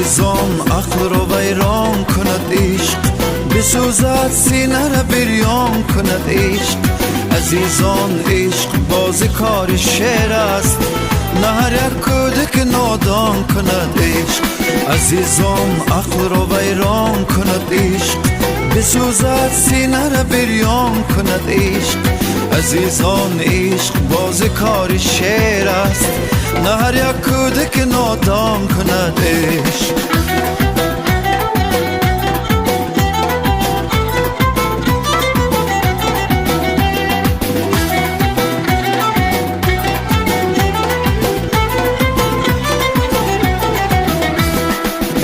عزیزان عقل رو ویران کند عشق، بسوزد سینه را بریان کند عشق. عزیزان عشق باز کار شعر است، نه هر یک کودک نادان کند عشق. عزیزان عقل رو ویران کند عشق، بسوزد سینه را بریان کند عشق. عزیزان عشق باز کار شعر است، نه هر یک کودک نادان کند عشق.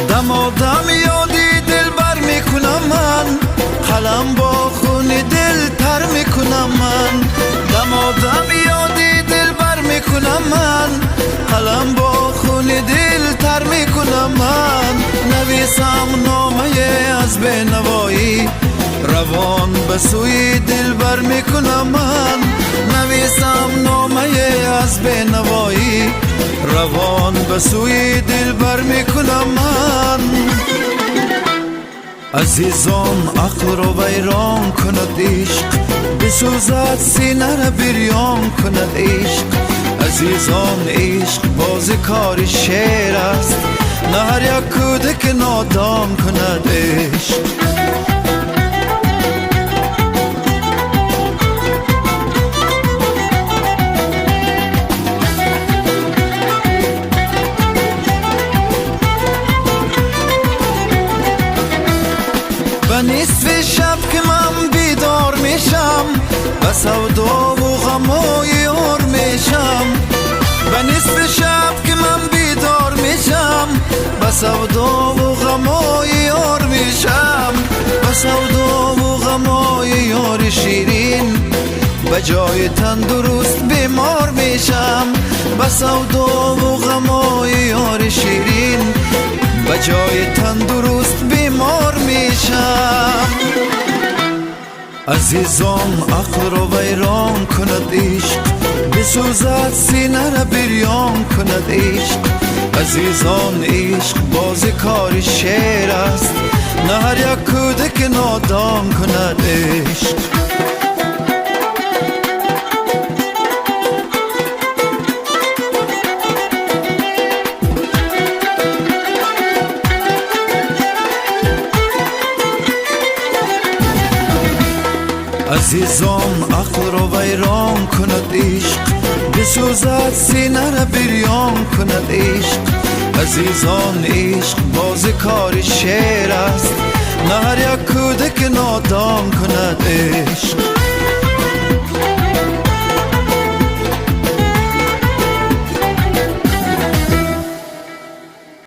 دمادم یادی دل بر میکنم من، قلم با خون دل تر میکنم من. دمادم یادی دل بر میکنم من، قلم با خون دل تر میکنم من. نویسم نامه از بینوایی، روان به سوی دل بر میکنم من. نویسم نامه از بینوایی، روان به سوی دل بر میکنم من. عزیزان عقل رو ویران کند عشق، بسوزد سینه را بریان کند عشق. عزیزان عشق باز کار شعر است، نه هر یک کودک نادان کند عشق. به نصف شب که من بیدار میشم، به سودا و غم و یار میشم. به نصف شب که من بیدار میشم، به سودا و غم و یار میشم. به سودا و غم و یار شیرین، به جای تندرست بیمار میشم. به سودا و غم و یار شیرین، به جای تندرست بیمار میشم. عزیزان عقل رو ویران کند عشق، بسوزد سینه را بریان کند عشق. عزیزان عشق باز کار شعر است، نه هر یک کودک نادان کند عشق. عزیزان عقل رو ویران کند عشق، بسوزد سینه را بریان کند عشق. عزیزان عشق باز کار شعر است، نه هر یک کودک نادان کند عشق.